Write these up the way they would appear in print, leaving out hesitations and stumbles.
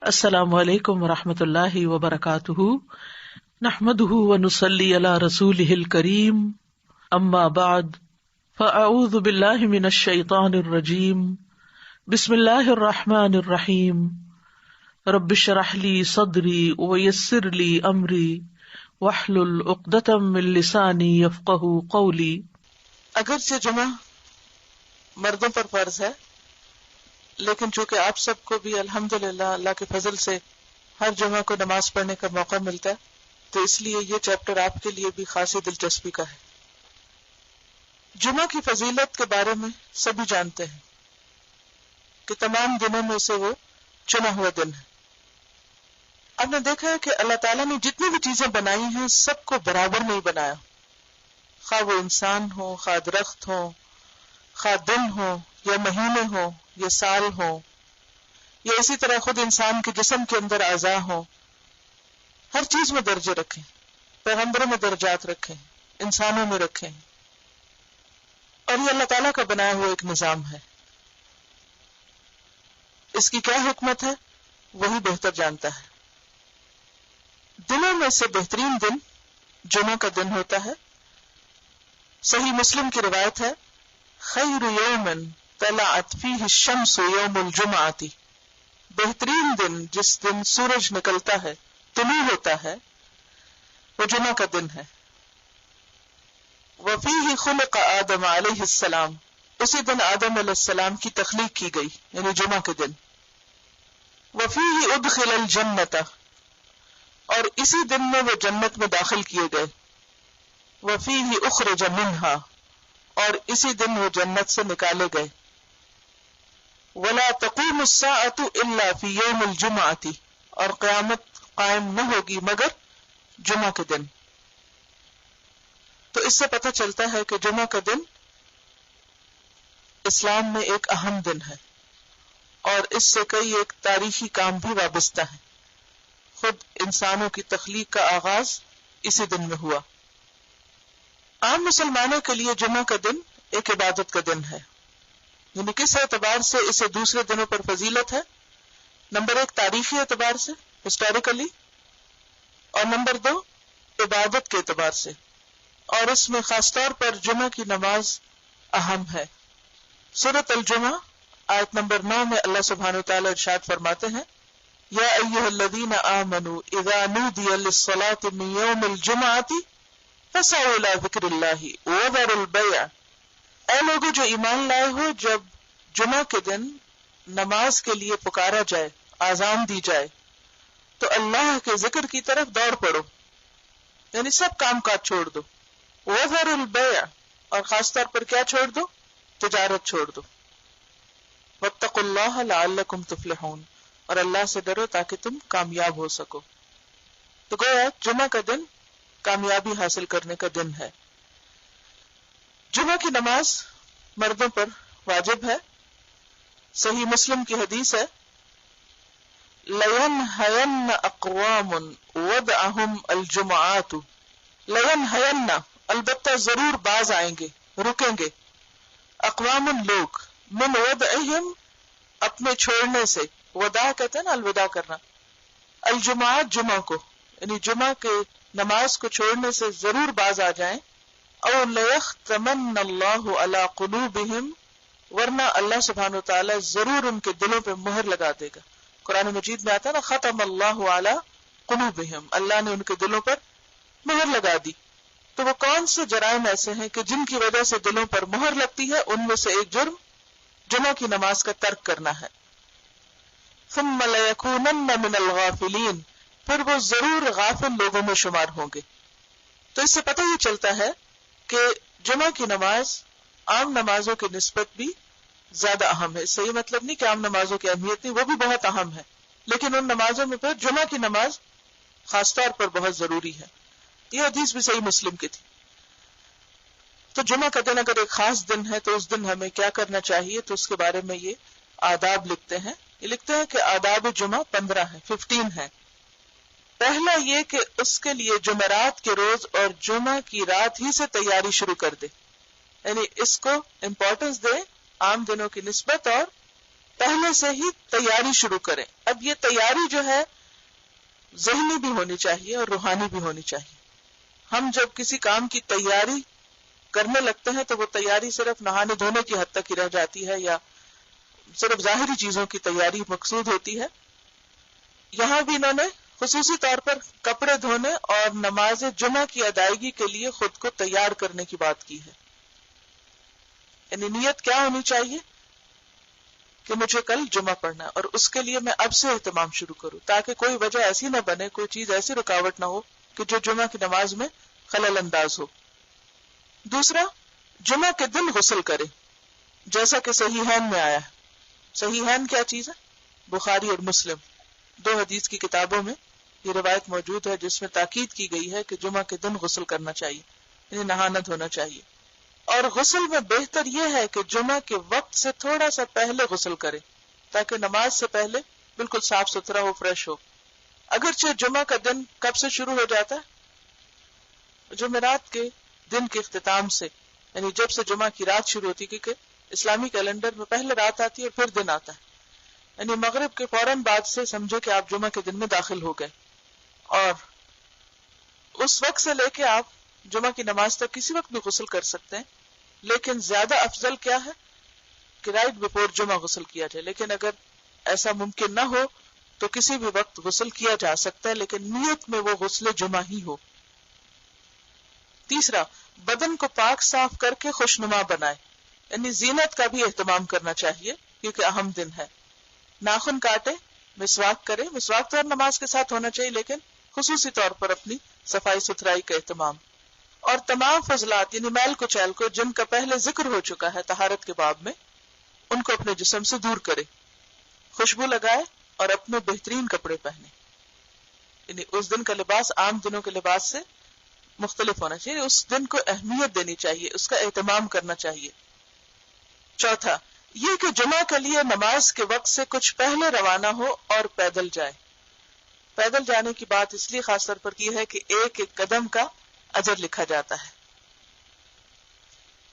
السلام علیکم ورحمۃ اللہ وبرکاتہ، نحمده ونصلی علی رسولہ الکریم، اما بعد فاعوذ باللہ من الشیطان الرجیم، بسم اللہ الرحمن الرحیم، رب اشرح لی صدری ویسر لی امری واحلل عقدۃ من لسانی یفقہوا قولی۔ اگرچہ جمعہ مردوں پر فرض ہے، لیکن چونکہ آپ سب کو بھی الحمدللہ اللہ کے فضل سے ہر جمعہ کو نماز پڑھنے کا موقع ملتا ہے، تو اس لیے یہ چیپٹر آپ کے لیے بھی خاصی دلچسپی کا ہے۔ جمعہ کی فضیلت کے بارے میں سبھی جانتے ہیں کہ تمام دنوں میں سے وہ چنا ہوا دن ہے۔ آپ نے دیکھا ہے کہ اللہ تعالیٰ نے جتنی بھی چیزیں بنائی ہیں سب کو برابر نہیں بنایا، خواہ وہ انسان ہو، خواہ درخت ہو، خواہ دن ہو یا مہینے ہو یا سال ہو، یا اسی طرح خود انسان کے جسم کے اندر اعضاء ہو، ہر چیز میں درجے رکھے، پیغمبروں میں درجات رکھے، انسانوں میں رکھے، اور یہ اللہ تعالیٰ کا بنایا ہوا ایک نظام ہے۔ اس کی کیا حکمت ہے وہی بہتر جانتا ہے۔ دنوں میں سے بہترین دن جمعہ کا دن ہوتا ہے۔ صحیح مسلم کی روایت ہے، خیر یوم طلعت فیہ الشمس یوم الجمعۃ، بہترین دن جس دن سورج نکلتا ہے، طلوع ہوتا ہے، وہ جمعہ کا دن ہے۔ وفیہ خلق آدم علیہ السلام، اسی دن آدم علیہ السلام کی تخلیق کی گئی، یعنی جمعہ کے دن۔ وفیہ ادخل الجنۃ، اور اسی دن میں وہ جنت میں داخل کیے گئے۔ وفیہ اخرج منہا، اور اسی دن وہ جنت سے نکالے گئے۔ ولا تقوم الساعة الا فی یوم الجمعۃ، اور قیامت قائم نہ ہوگی مگر جمعہ کے دن۔ تو اس سے پتہ چلتا ہے کہ جمعہ کا دن اسلام میں ایک اہم دن ہے، اور اس سے کئی ایک تاریخی کام بھی وابستہ ہیں۔ خود انسانوں کی تخلیق کا آغاز اسی دن میں ہوا۔ عام مسلمانوں کے لیے جمعہ کا دن ایک عبادت کا دن ہے، یعنی کس اعتبار سے اسے دوسرے دنوں پر فضیلت ہے؟ نمبر ایک، تاریخی اعتبار سے، ہسٹوریکلی، اور نمبر دو، عبادت کے اعتبار سے، اور اس میں خاص طور پر جمعہ کی نماز اہم ہے۔ سورۃ الجمعہ آیت نمبر 9 میں اللہ سبحانہ وتعالی ارشاد فرماتے ہیں، یا ایھا الذین آمنوا اذا نودی للصلاۃ من یوم الجمعۃ فسعوا الی ذکر اللہ وذروا البیع، اے لوگوں جو ایمان لائے ہو، جب جمعہ کے دن نماز کے لیے پکارا جائے، آذان دی جائے، تو اللہ کے ذکر کی طرف دوڑ پڑو، یعنی سب کام کاج چھوڑ دو۔ وذروا البیع، اور خاص طور پر کیا چھوڑ دو؟ تجارت چھوڑ دو۔ واتقوا اللہ لعلکم تفلحون، اور اللہ سے ڈرو تاکہ تم کامیاب ہو سکو۔ تو گویا جمعہ کا دن کامیابی حاصل کرنے کا دن ہے۔ جمعہ کی نماز مردوں پر واجب ہے۔ صحیح مسلم کی حدیث ہے، لَيَنْهَيَنَّ أَقْوَامٌ وَدْعَهُمْ الْجُمُعَاتُ، لَيَنْهَيَنَّ، البتہ ضرور باز آئیں گے، رکیں گے، اقوام لوگ، من وضعہم، اپنے چھوڑنے سے، وداع کہتے ہیں نا الوداع کرنا، الجمعات جمعہ کو، یعنی جمعہ کے نماز کو چھوڑنے سے ضرور باز آ جائیں۔ او لیختمن اللہ علی قلوبہم، ورنہ اللہ سبحانہ وتعالی ضرور ان کے دلوں پہ مہر لگا دے گا۔ قرآن مجید میں آتا ہے نا، ختم اللہ علی قلوبہم، اللہ نے ان کے دلوں پر مہر لگا دی۔ تو وہ کون سے جرائم ایسے ہیں کہ جن کی وجہ سے دلوں پر مہر لگتی ہے؟ ان میں سے ایک جرم جمعہ کی نماز کا ترک کرنا ہے۔ ثم لیکونن من الغافلین، پھر وہ ضرور غافل لوگوں میں شمار ہوں گے۔ تو اس سے پتہ یہ چلتا ہے کہ جمعہ کی نماز عام نمازوں کی نسبت بھی زیادہ اہم ہے۔ اس سے یہ مطلب نہیں کہ عام نمازوں کی اہمیت نہیں، وہ بھی بہت اہم ہے، لیکن ان نمازوں میں پھر جمعہ کی نماز خاص طور پر بہت ضروری ہے۔ یہ حدیث بھی صحیح مسلم کی تھی۔ تو جمعہ کا دن اگر ایک خاص دن ہے تو اس دن ہمیں کیا کرنا چاہیے؟ تو اس کے بارے میں یہ آداب لکھتے ہیں۔ یہ لکھتے ہیں کہ آداب جمعہ 15 ہیں، 15 ہیں۔ پہلا یہ کہ اس کے لیے جمعرات کے روز اور جمعہ کی رات ہی سے تیاری شروع کر دے، یعنی اس کو امپورٹنس دے عام دنوں کی نسبت، اور پہلے سے ہی تیاری شروع کریں. اب یہ تیاری جو ہے ذہنی بھی ہونی چاہیے اور روحانی بھی ہونی چاہیے. ہم جب کسی کام کی تیاری کرنے لگتے ہیں تو وہ تیاری صرف نہانے دھونے کی حد تک ہی رہ جاتی ہے یا صرف ظاہری چیزوں کی تیاری مقصود ہوتی ہے. یہاں بھی انہوں نے خصوصی طور پر کپڑے دھونے اور نماز جمعہ کی ادائیگی کے لیے خود کو تیار کرنے کی بات کی ہے. یعنی نیت کیا ہونی چاہیے کہ مجھے کل جمعہ پڑھنا ہے اور اس کے لیے میں اب سے اہتمام شروع کروں تاکہ کوئی وجہ ایسی نہ بنے, کوئی چیز ایسی رکاوٹ نہ ہو کہ جو جمعہ کی نماز میں خلل انداز ہو. دوسرا, جمعہ کے دن غسل کرے جیسا کہ صحیحین میں آیا ہے. صحیحین کیا چیز ہے؟ بخاری اور مسلم, 2 حدیث کی کتابوں میں یہ روایت موجود ہے جس میں تاکید کی گئی ہے کہ جمعہ کے دن غسل کرنا چاہیے, یعنی نہانا دھونا چاہیے. اور غسل میں بہتر یہ ہے کہ جمعہ کے وقت سے تھوڑا سا پہلے غسل کرے تاکہ نماز سے پہلے بالکل صاف ستھرا ہو, فریش ہو. اگرچہ جمعہ کا دن کب سے شروع ہو جاتا ہے؟ جمعرات کے دن کے اختتام سے, یعنی جب سے جمعہ کی رات شروع ہوتی, کیونکہ اسلامی کیلنڈر میں پہلے رات آتی ہے اور پھر دن آتا ہے. یعنی مغرب کے فوراً بعد سے سمجھو کہ آپ جمعہ کے دن میں داخل ہو گئے, اور اس وقت سے لے کے آپ جمعہ کی نماز تک کسی وقت بھی غسل کر سکتے ہیں. لیکن زیادہ افضل کیا ہے کہ رائٹ بیفور جمعہ غسل کیا جائے. لیکن اگر ایسا ممکن نہ ہو تو کسی بھی وقت غسل کیا جا سکتا ہے, لیکن نیت میں وہ غسل جمعہ ہی ہو. تیسرا, بدن کو پاک صاف کر کے خوشنما بنائے, یعنی زینت کا بھی اہتمام کرنا چاہیے کیونکہ اہم دن ہے. ناخن کاٹے, مسواک کرے, مسواک تو ہر نماز کے ساتھ ہونا چاہیے لیکن خصوصی طور پر اپنی صفائی ستھرائی کا اہتمام. اور تمام فضلات یعنی میل کچیل کو جن کا پہلے ذکر ہو چکا ہے طہارت کے باب میں, ان کو اپنے جسم سے دور کرے. خوشبو لگائے اور اپنے بہترین کپڑے پہنے, یعنی اس دن کا لباس عام دنوں کے لباس سے مختلف ہونا چاہیے. اس دن کو اہمیت دینی چاہیے, اس کا اہتمام کرنا چاہیے. چوتھا, یہ کہ جمعہ کے لیے نماز کے وقت سے کچھ پہلے روانہ ہو اور پیدل جائے. پیدل جانے کی بات اس لیے خاص طور پر کی ہے کہ ایک ایک قدم کا اجر لکھا جاتا ہے.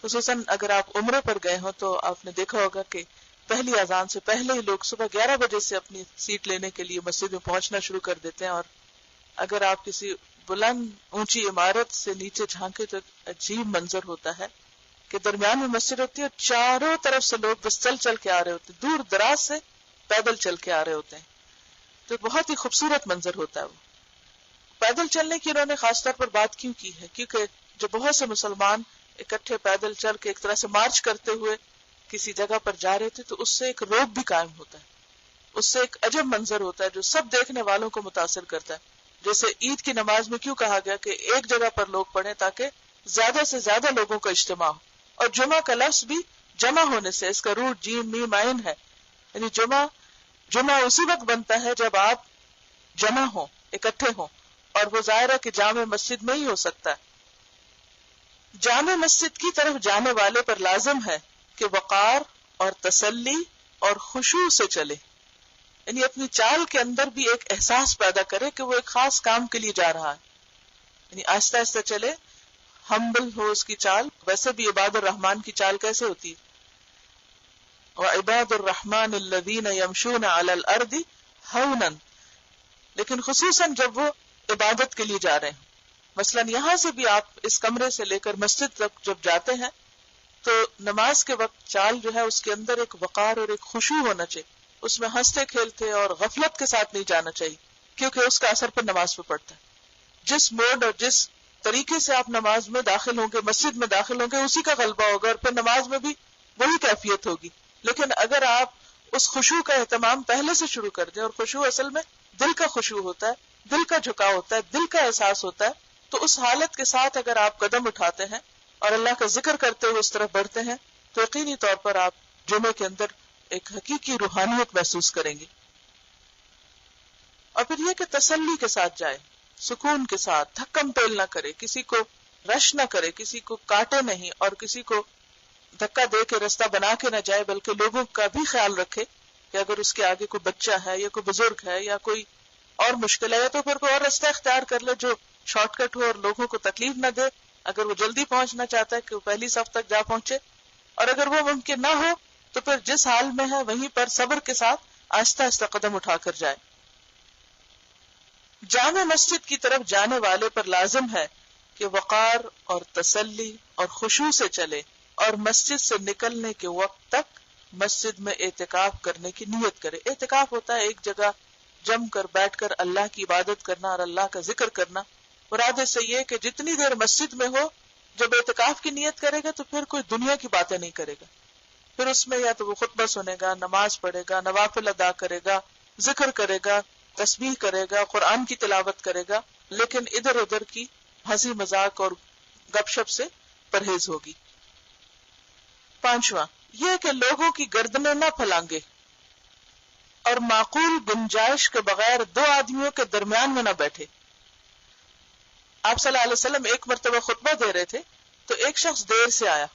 خصوصاً اگر آپ عمرے پر گئے ہوں تو آپ نے دیکھا ہوگا کہ پہلی اذان سے پہلے ہی لوگ صبح 11 بجے سے اپنی سیٹ لینے کے لیے مسجد میں پہنچنا شروع کر دیتے ہیں. اور اگر آپ کسی بلند اونچی عمارت سے نیچے جھانکے تو عجیب منظر ہوتا ہے کہ درمیان میں مسجد ہوتی ہے اور چاروں طرف سے لوگ بس چل چل کے آ رہے ہوتے ہیں, دور دراز سے پیدل چل کے آ رہے ہوتے ہیں. تو بہت ہی خوبصورت منظر ہوتا ہے وہ. پیدل چلنے کی انہوں نے خاص طور پر بات کیوں کی ہے؟ کیونکہ جب بہت سے مسلمان اکٹھے پیدل چل کے ایک طرح سے مارچ کرتے ہوئے کسی جگہ پر جا رہے تھے تو اس سے ایک روب بھی قائم ہوتا ہے, اس سے ایک عجب منظر ہوتا ہے جو سب دیکھنے والوں کو متاثر کرتا ہے. جیسے عید کی نماز میں کیوں کہا گیا کہ ایک جگہ پر لوگ پڑھیں تاکہ زیادہ سے زیادہ لوگوں کا اجتماع ہو. اور جمعہ کا لفظ بھی جمع ہونے سے, اس کا روٹ جیم میم عین ہے, یعنی جمعہ اسی وقت بنتا ہے جب آپ جمع ہوں, اکٹھے ہوں, اور وہ ظاہر ہے کہ جامع مسجد میں ہی ہو سکتا ہے. جامع مسجد کی طرف جانے والے پر لازم ہے کہ وقار اور تسلی اور خشوع سے چلے, یعنی اپنی چال کے اندر بھی ایک احساس پیدا کرے کہ وہ ایک خاص کام کے لیے جا رہا ہے, یعنی آہستہ آہستہ چلے, ہمبل ہو اس کی چال. ویسے بھی عباد الرحمن کی چال کیسے ہوتی ہے؟ وعباد الرحمن الذین یمشون علی الارض ہونا, لیکن خصوصاً جب وہ عبادت کے لیے جا رہے ہیں. مثلاً یہاں سے بھی آپ اس کمرے سے لے کر مسجد تک جب جاتے ہیں تو نماز کے وقت چال جو ہے اس کے اندر ایک وقار اور ایک خشوع ہونا چاہیے, اس میں ہنستے کھیلتے اور غفلت کے ساتھ نہیں جانا چاہیے کیونکہ اس کا اثر پھر نماز پہ پڑتا ہے. جس موڈ اور جس طریقے سے آپ نماز میں داخل ہوں گے, مسجد میں داخل ہوں گے, اسی کا غلبہ ہوگا اور پھر نماز میں بھی وہی کیفیت ہوگی. لیکن اگر آپ اس خشوع کا اہتمام پہلے سے شروع کر دیں, اور خشوع اصل میں دل کا خشوع ہوتا ہے, دل کا جھکاؤ ہوتا ہے, دل کا احساس ہوتا ہے, تو اس حالت کے ساتھ اگر آپ قدم اٹھاتے ہیں اور اللہ کا ذکر کرتے ہوئے اس طرف بڑھتے ہیں تو یقینی طور پر آپ جمعے کے اندر ایک حقیقی روحانیت محسوس کریں گے. اور پھر یہ کہ تسلی کے ساتھ جائے, سکون کے ساتھ, دھکم پیل نہ کرے, کسی کو رش نہ کرے, کسی کو کاٹے نہیں اور کسی کو دھکا دے کے رستہ بنا کے نہ جائے, بلکہ لوگوں کا بھی خیال رکھے کہ اگر اس کے آگے کوئی بچہ ہے یا کوئی بزرگ ہے یا کوئی اور مشکل ہے تو پھر کوئی اور راستہ اختیار کر لے جو شارٹ کٹ ہو اور لوگوں کو تکلیف نہ دے. اگر وہ جلدی پہنچنا چاہتا ہے کہ وہ پہلی صف تک جا پہنچے, اور اگر وہ ممکن نہ ہو تو پھر جس حال میں ہے وہیں پر صبر کے ساتھ آہستہ آہستہ قدم اٹھا کر جائے. جامع مسجد کی طرف جانے والے پر لازم ہے کہ وقار اور تسلی اور خشوع سے چلے اور مسجد سے نکلنے کے وقت تک مسجد میں اعتکاف کرنے کی نیت کرے. اعتکاف ہوتا ہے ایک جگہ جم کر بیٹھ کر اللہ کی عبادت کرنا اور اللہ کا ذکر کرنا. مراد سے یہ کہ جتنی دیر مسجد میں ہو جب اعتکاف کی نیت کرے گا تو پھر کوئی دنیا کی باتیں نہیں کرے گا. پھر اس میں یا تو وہ خطبہ سنے گا، نماز پڑھے گا، نوافل ادا کرے گا، ذکر کرے گا، تسبیح کرے گا، قرآن کی تلاوت کرے گا، لیکن ادھر ادھر کی ہنسی مذاق اور گپ شپ سے پرہیز ہوگی. پانچواں یہ کہ لوگوں کی گردنیں نہ پھلانگے اور معقول گنجائش کے بغیر دو آدمیوں کے درمیان میں نہ بیٹھے. آپ صلی اللہ علیہ وسلم ایک مرتبہ خطبہ دے رہے تھے تو ایک شخص دیر سے آیا،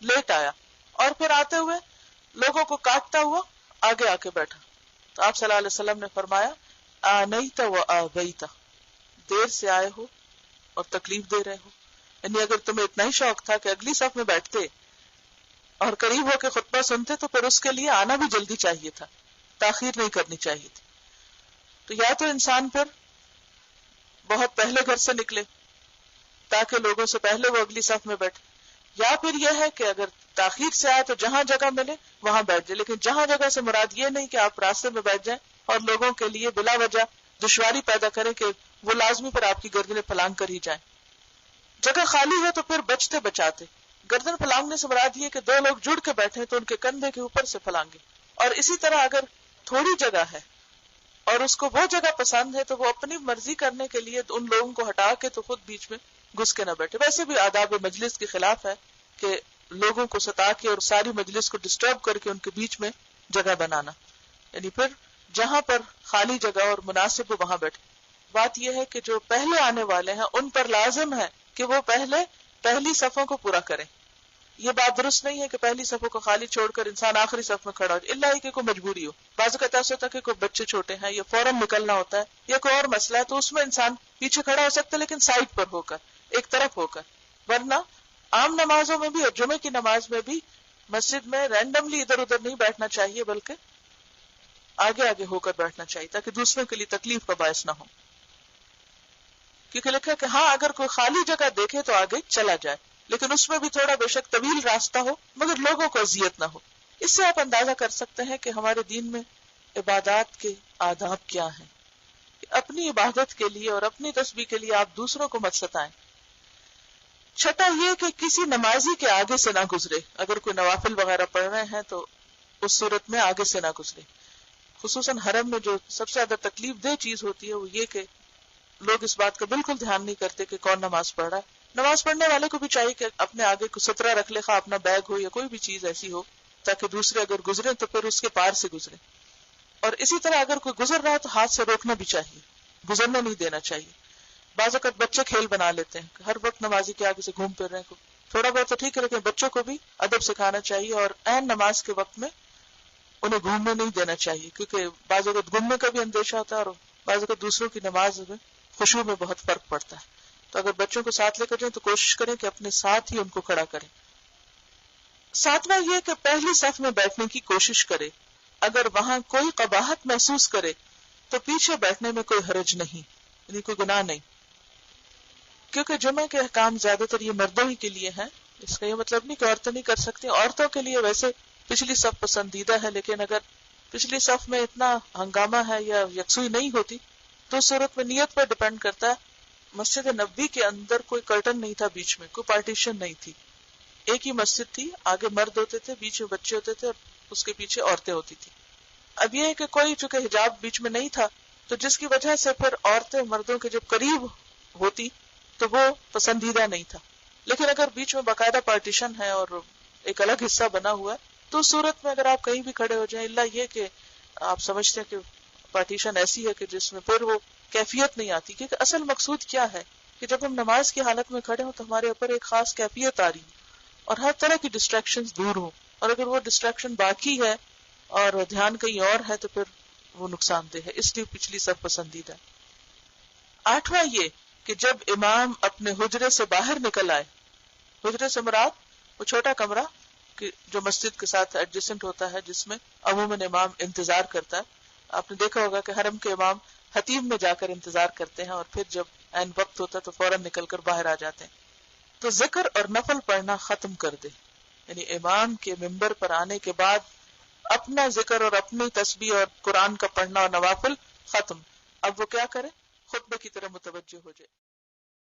لیٹ آیا، اور پھر آتے ہوئے لوگوں کو کاٹتا ہوا آگے آ کے بیٹھا. تو آپ صلی اللہ علیہ وسلم نے فرمایا آنیت و آبیت، دیر سے آئے ہو اور تکلیف دے رہے ہو. یعنی اگر تمہیں اتنا ہی شوق تھا کہ اگلی صف میں بیٹھتے اور قریب ہو کے خطبہ سنتے تو پھر اس کے لیے آنا بھی جلدی چاہیے تھا، تاخیر نہیں کرنی چاہیے تھی. تو یا تو انسان پھر بہت پہلے گھر سے نکلے تاکہ لوگوں سے پہلے وہ اگلی صف میں بیٹھے، یا پھر یہ ہے کہ اگر تاخیر سے آئے تو جہاں جگہ ملے وہاں بیٹھ جائے. لیکن جہاں جگہ سے مراد یہ نہیں کہ آپ راستے میں بیٹھ جائیں اور لوگوں کے لیے بلا وجہ دشواری پیدا کریں کہ وہ لازمی پر آپ کی گردنیں پھلانگ کر ہی جائیں. جگہ خالی ہے تو پھر بچتے بچاتے. گردن پھلانگنے سے مراد یہ کہ دو لوگ جڑ کے بیٹھے تو ان کے کندھے کے اوپر سے پھلانگے. اور اسی طرح اگر تھوڑی جگہ ہے اور اس کو وہ جگہ پسند ہے تو وہ اپنی مرضی کرنے کے لیے ان لوگوں کو ہٹا کے تو خود بیچ میں گھس کے نہ بیٹھے. ویسے بھی آداب مجلس کے خلاف ہے کہ لوگوں کو ستا کے اور ساری مجلس کو ڈسٹرب کر کے ان کے بیچ میں جگہ بنانا. یعنی پھر جہاں پر خالی جگہ اور مناسب ہو وہاں بیٹھے. بات یہ ہے کہ جو پہلے آنے والے ہیں ان پر لازم ہے کہ وہ پہلی صفوں کو پورا کریں. یہ بات درست نہیں ہے کہ پہلی صفوں کو خالی چھوڑ کر انسان آخری صف میں کھڑا ہو جائے، الا کہ کوئی مجبوری ہو. بعض اوقات ایسا ہوتا ہے کہ کوئی بچے چھوٹے ہیں یا فوراً نکلنا ہوتا ہے یا کوئی اور مسئلہ ہے تو اس میں انسان پیچھے کھڑا ہو سکتا ہے لیکن سائڈ پر ہو کر، ایک طرف ہو کر. ورنہ عام نمازوں میں بھی اور جمعے کی نماز میں بھی مسجد میں رینڈملی ادھر ادھر نہیں بیٹھنا چاہیے بلکہ آگے آگے ہو کر بیٹھنا چاہیے تاکہ دوسروں کے لیے تکلیف کا باعث نہ ہو. کیونکہ لکھا کہ ہاں اگر کوئی خالی جگہ دیکھے تو آگے چلا جائے، لیکن اس میں بھی تھوڑا بے شک طویل راستہ ہو مگر لوگوں کو اذیت نہ ہو. اس سے آپ اندازہ کر سکتے ہیں کہ ہمارے دین میں عبادات کے آداب کیا ہیں. اپنی عبادت کے لیے اور اپنی تسبیح کے لیے آپ دوسروں کو مت ستائیں. چھٹا یہ کہ کسی نمازی کے آگے سے نہ گزرے. اگر کوئی نوافل وغیرہ پڑھ رہے ہیں تو اس صورت میں آگے سے نہ گزرے. خصوصاً حرم میں جو سب سے زیادہ تکلیف دہ چیز ہوتی ہے وہ یہ کہ لوگ اس بات کا بالکل دھیان نہیں کرتے کہ کون نماز پڑھ رہا ہے. نماز پڑھنے والے کو بھی چاہیے کہ اپنے آگے کو سترہ رکھ لے، خواہ اپنا بیگ ہو یا کوئی بھی چیز ایسی ہو تاکہ دوسرے اگر گزرے تو پھر اس کے پار سے گزرے. اور اسی طرح اگر کوئی گزر رہا ہے تو ہاتھ سے روکنا بھی چاہیے، گزرنا نہیں دینا چاہیے. بعض اوقات بچے کھیل بنا لیتے ہیں کہ ہر وقت نمازی کے آگے سے گھوم پھر رہے ہیں. تھوڑا بہت تو ٹھیک ہے لیکن بچوں کو بھی ادب سکھانا چاہیے اور عین نماز کے وقت میں انہیں گھومنے نہیں دینا چاہیے، کیونکہ بعض اوقات گھومنے کا بھی اندیشہ ہوتا ہے اور بعض اوقات دوسروں کی نماز میں خشوع میں بہت فرق پڑتا ہے. تو اگر بچوں کو ساتھ لے کر جائیں تو کوشش کریں کہ اپنے ساتھ ہی ان کو کھڑا کریں. ساتواں یہ کہ پہلی صف میں بیٹھنے کی کوشش کرے. اگر وہاں کوئی قباحت محسوس کرے تو پیچھے بیٹھنے میں کوئی حرج نہیں، یعنی کوئی گناہ نہیں. کیونکہ جمعہ کے احکام زیادہ تر یہ مردوں ہی کے لیے ہیں. اس کا یہ مطلب نہیں کہ عورتیں نہیں کر سکتی. عورتوں کے لیے ویسے پچھلی صف پسندیدہ ہے، لیکن اگر پچھلی صف میں اتنا ہنگامہ ہے یا یکسوئی نہیں ہوتی تو اس صورت میں نیت پر ڈیپینڈ کرتا ہے. مسجد نبوی کے اندر کوئی کرٹن نہیں تھا، بیچ میں کوئی پارٹیشن نہیں تھی. ایک ہی مسجد تھی، آگے مرد ہوتے تھے، بیچ میں بچے ہوتے تھے اور اس کے پیچھے عورتیں ہوتی تھی. اب یہ ہے کہ کوئی چونکہ حجاب بیچ میں نہیں تھا تو جس کی وجہ سے پھر عورتیں مردوں کے جب قریب ہوتی تو وہ پسندیدہ نہیں تھا. لیکن اگر بیچ میں باقاعدہ پارٹیشن ہے اور ایک الگ حصہ بنا ہوا ہے تو اس صورت میں اگر آپ کہیں بھی کھڑے ہو جائیں، اللہ یہ کہ آپ سمجھتے ہیں کہ پارٹیشن ایسی ہے کہ جس میں پھر وہ کیفیت نہیں آتی. کیونکہ اصل مقصود کیا ہے کہ جب ہم نماز کی حالت میں کھڑے ہوں تو ہمارے اوپر ایک خاص کیفیت آ رہی اور ہر طرح کی ڈسٹریکشنز دور ہوں. اور اگر وہ ڈسٹریکشن باقی ہے اور دھیان کہیں اور ہے تو پھر وہ نقصان دہ ہے. اس لیے پچھلی صف پسندیدہ ہے. آٹھواں یہ کہ جب امام اپنے حجرے سے باہر نکل آئے، حجرے سے مراد وہ چھوٹا کمرہ کہ جو مسجد کے ساتھ ایڈجسٹنٹ ہوتا ہے، جس میں عموماً امام انتظار کرتا ہے. آپ نے دیکھا ہوگا کہ حرم کے امام حتیم میں جا کر انتظار کرتے ہیں اور پھر جب عین وقت ہوتا ہے تو فوراً نکل کر باہر آ جاتے ہیں. تو ذکر اور نفل پڑھنا ختم کر دے، یعنی امام کے ممبر پر آنے کے بعد اپنا ذکر اور اپنی تسبیح اور قرآن کا پڑھنا اور نوافل ختم. اب وہ کیا کرے؟ خطبے کی طرح متوجہ ہو جائے.